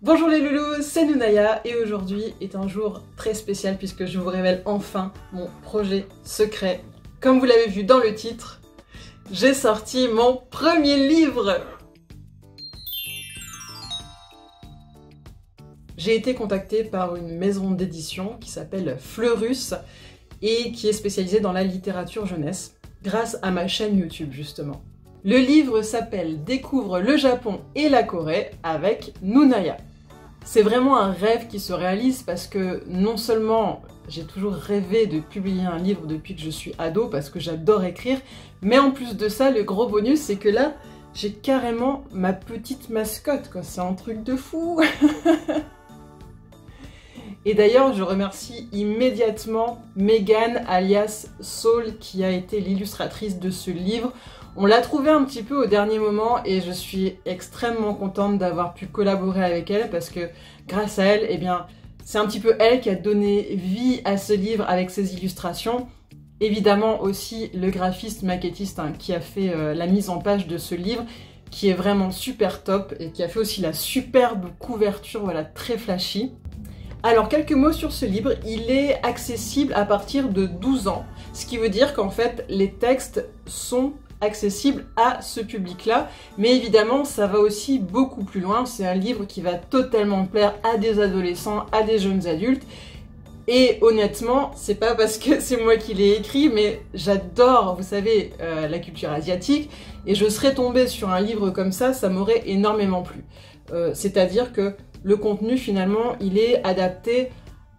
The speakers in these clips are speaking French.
Bonjour les loulous, c'est Nounaya et aujourd'hui est un jour très spécial puisque je vous révèle enfin mon projet secret. Comme vous l'avez vu dans le titre, j'ai sorti mon premier livre. J'ai été contactée par une maison d'édition qui s'appelle Fleurus et qui est spécialisée dans la littérature jeunesse, grâce à ma chaîne YouTube justement. Le livre s'appelle Découvre le Japon et la Corée avec Nounaya. C'est vraiment un rêve qui se réalise parce que non seulement j'ai toujours rêvé de publier un livre depuis que je suis ado parce que j'adore écrire, mais en plus de ça, le gros bonus c'est que là, j'ai carrément ma petite mascotte, quoi. C'est un truc de fou. Et d'ailleurs, je remercie immédiatement Megan alias Saul qui a été l'illustratrice de ce livre. On l'a trouvée un petit peu au dernier moment et je suis extrêmement contente d'avoir pu collaborer avec elle parce que grâce à elle, eh bien, c'est un petit peu elle qui a donné vie à ce livre avec ses illustrations. Évidemment aussi le graphiste maquettiste qui a fait la mise en page de ce livre qui est vraiment super top et qui a fait aussi la superbe couverture, voilà, très flashy. Alors quelques mots sur ce livre, il est accessible à partir de 12 ans, ce qui veut dire qu'en fait les textes sont accessibles à ce public-là, mais évidemment ça va aussi beaucoup plus loin, c'est un livre qui va totalement plaire à des adolescents, à des jeunes adultes, et honnêtement, c'est pas parce que c'est moi qui l'ai écrit, mais j'adore, vous savez, la culture asiatique, et je serais tombée sur un livre comme ça m'aurait énormément plu. C'est-à-dire que le contenu finalement il est adapté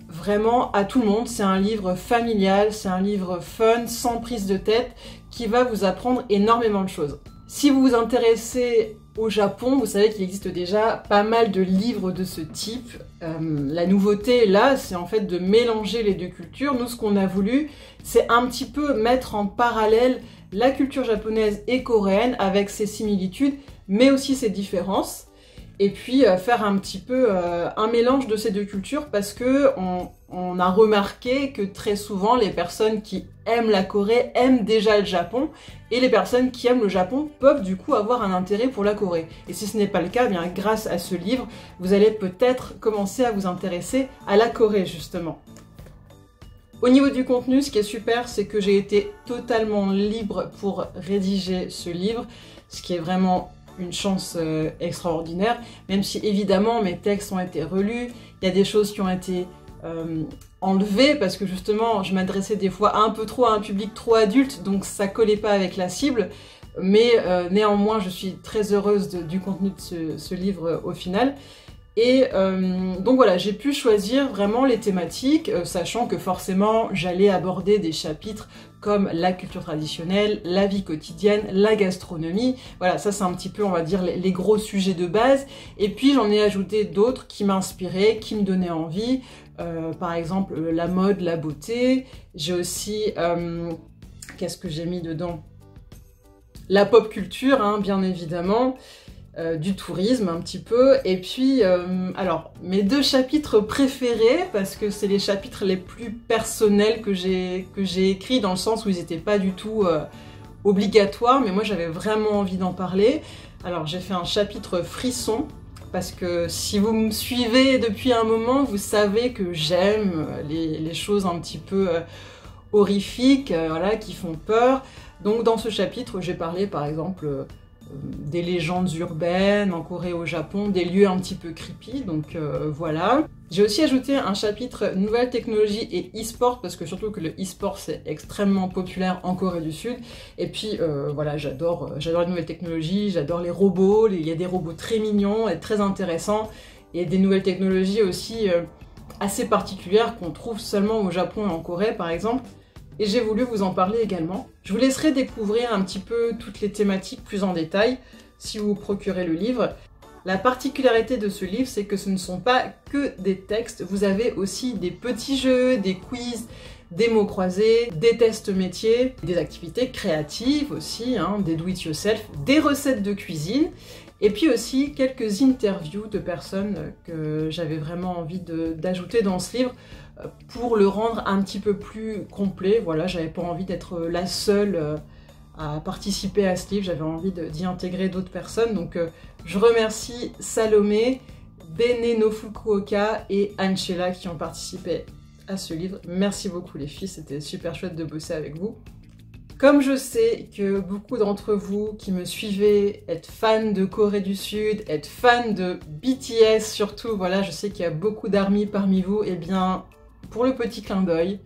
vraiment à tout le monde, c'est un livre familial, c'est un livre fun, sans prise de tête, qui va vous apprendre énormément de choses. Si vous vous intéressez au Japon, vous savez qu'il existe déjà pas mal de livres de ce type. La nouveauté là, c'est en fait de mélanger les deux cultures. Nous, ce qu'on a voulu, c'est un petit peu mettre en parallèle la culture japonaise et coréenne avec ses similitudes, mais aussi ses différences. Et puis faire un petit peu un mélange de ces deux cultures parce que on a remarqué que très souvent les personnes qui aiment la Corée aiment déjà le Japon et les personnes qui aiment le Japon peuvent du coup avoir un intérêt pour la Corée. Et si ce n'est pas le cas, eh bien grâce à ce livre, vous allez peut-être commencer à vous intéresser à la Corée justement. Au niveau du contenu, ce qui est super, c'est que j'ai été totalement libre pour rédiger ce livre, ce qui est vraiment une chance extraordinaire, même si évidemment mes textes ont été relus, il y a des choses qui ont été enlevées parce que justement je m'adressais des fois un peu trop à un public trop adulte, donc ça collait pas avec la cible, mais néanmoins je suis très heureuse du contenu de ce livre au final. Et donc voilà, j'ai pu choisir vraiment les thématiques, sachant que forcément j'allais aborder des chapitres comme la culture traditionnelle, la vie quotidienne, la gastronomie. Voilà, ça c'est un petit peu, on va dire, les gros sujets de base. Et puis j'en ai ajouté d'autres qui m'inspiraient, qui me donnaient envie. Par exemple, la mode, la beauté. J'ai aussi... qu'est-ce que j'ai mis dedans? La pop culture, hein, bien évidemment. Du tourisme un petit peu, et puis alors mes deux chapitres préférés, parce que c'est les chapitres les plus personnels que j'ai écrits, dans le sens où ils n'étaient pas du tout obligatoires, mais moi j'avais vraiment envie d'en parler. Alors j'ai fait un chapitre frisson, parce que si vous me suivez depuis un moment, vous savez que j'aime les choses un petit peu horrifiques, voilà, qui font peur. Donc dans ce chapitre j'ai parlé par exemple des légendes urbaines en Corée et au Japon, des lieux un petit peu creepy, donc voilà. J'ai aussi ajouté un chapitre nouvelles technologies et e-sport, parce que surtout que le e-sport c'est extrêmement populaire en Corée du Sud, et puis voilà, j'adore les nouvelles technologies, j'adore les robots, il y a des robots très mignons et très intéressants, et des nouvelles technologies aussi assez particulières qu'on trouve seulement au Japon et en Corée par exemple. Et j'ai voulu vous en parler également. Je vous laisserai découvrir un petit peu toutes les thématiques plus en détail si vous procurez le livre. La particularité de ce livre, c'est que ce ne sont pas que des textes, vous avez aussi des petits jeux, des quiz, des mots croisés, des tests métiers, des activités créatives aussi, hein, des do-it-yourself, des recettes de cuisine, et puis aussi quelques interviews de personnes que j'avais vraiment envie d'ajouter dans ce livre pour le rendre un petit peu plus complet. Voilà, j'avais pas envie d'être la seule à participer à ce livre, j'avais envie d'y intégrer d'autres personnes, donc je remercie Salomé Bene no Fukuoka et Angela qui ont participé à ce livre. Merci beaucoup les filles, c'était super chouette de bosser avec vous. Comme je sais que beaucoup d'entre vous qui me suivez êtes fans de Corée du Sud, êtes fans de BTS surtout, voilà, je sais qu'il y a beaucoup d'ARMY parmi vous, et bien pour le petit clin d'œil,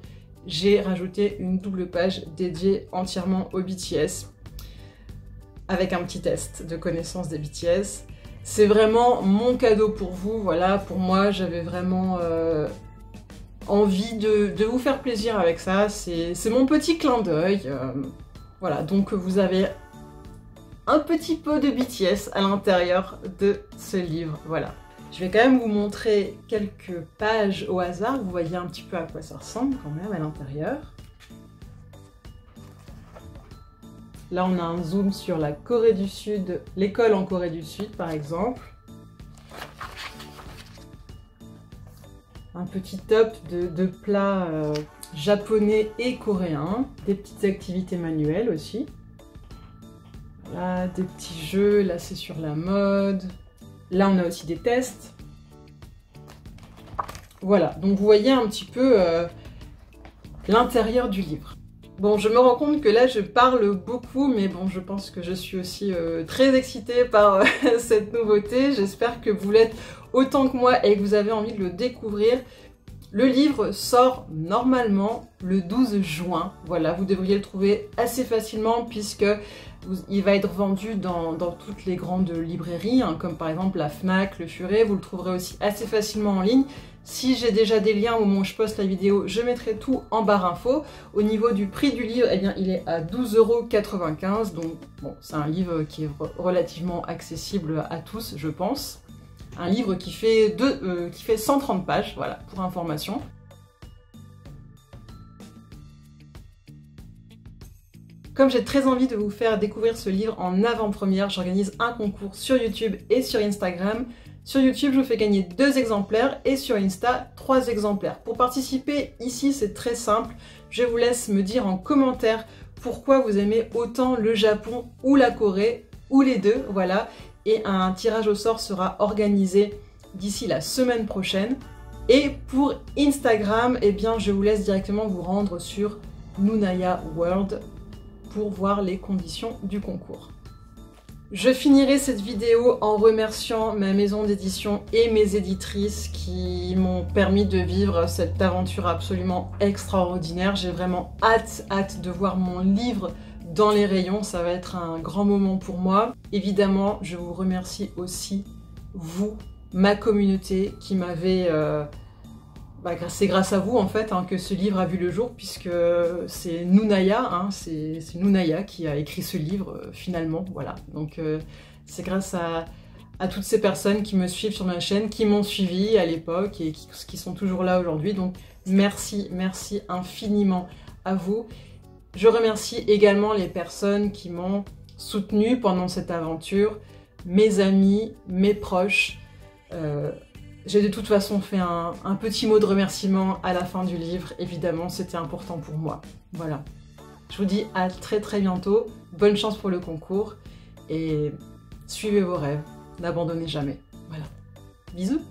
j'ai rajouté une double page dédiée entièrement au BTS avec un petit test de connaissance des BTS. C'est vraiment mon cadeau pour vous, voilà, pour moi j'avais vraiment envie de vous faire plaisir avec ça, c'est mon petit clin d'œil. Voilà, donc vous avez un petit peu de BTS à l'intérieur de ce livre, voilà. Je vais quand même vous montrer quelques pages au hasard, vous voyez un petit peu à quoi ça ressemble quand même à l'intérieur. Là on a un zoom sur la Corée du Sud, l'école en Corée du Sud par exemple. Un petit top de plats japonais et coréens, des petites activités manuelles aussi. Voilà, des petits jeux, là c'est sur la mode. Là on a aussi des tests. Voilà, donc vous voyez un petit peu l'intérieur du livre. Bon, je me rends compte que là je parle beaucoup, mais bon, je pense que je suis aussi très excitée par cette nouveauté. J'espère que vous l'êtes autant que moi et que vous avez envie de le découvrir. Le livre sort normalement le 12 juin. Voilà, vous devriez le trouver assez facilement puisque il va être vendu dans toutes les grandes librairies, hein, comme par exemple la Fnac, le Furet. Vous le trouverez aussi assez facilement en ligne. Si j'ai déjà des liens au moment où je poste la vidéo, je mettrai tout en barre info. Au niveau du prix du livre, eh bien, il est à 12,95 €. Donc, bon, c'est un livre qui est relativement accessible à tous, je pense. Un livre qui fait 130 pages, voilà, pour information. Comme j'ai très envie de vous faire découvrir ce livre en avant-première, j'organise un concours sur YouTube et sur Instagram. Sur YouTube, je vous fais gagner 2 exemplaires et sur Insta, 3 exemplaires. Pour participer, ici, c'est très simple. Je vous laisse me dire en commentaire pourquoi vous aimez autant le Japon ou la Corée, ou les deux, voilà. Et un tirage au sort sera organisé d'ici la semaine prochaine. Et pour Instagram, eh bien, je vous laisse directement vous rendre sur Nunaya World pour voir les conditions du concours. Je finirai cette vidéo en remerciant ma maison d'édition et mes éditrices qui m'ont permis de vivre cette aventure absolument extraordinaire. J'ai vraiment hâte de voir mon livre dans les rayons, ça va être un grand moment pour moi. Évidemment, je vous remercie aussi, vous, ma communauté, qui m'avez... c'est grâce à vous en fait que ce livre a vu le jour, puisque c'est Nunaya, c'est Nunaya qui a écrit ce livre finalement, voilà. Donc c'est grâce à toutes ces personnes qui me suivent sur ma chaîne, qui m'ont suivi à l'époque et qui sont toujours là aujourd'hui. Donc merci infiniment à vous. Je remercie également les personnes qui m'ont soutenue pendant cette aventure, mes amis, mes proches. J'ai de toute façon fait un petit mot de remerciement à la fin du livre, évidemment, c'était important pour moi. Voilà. Je vous dis à très bientôt, bonne chance pour le concours, et suivez vos rêves, n'abandonnez jamais. Voilà. Bisous!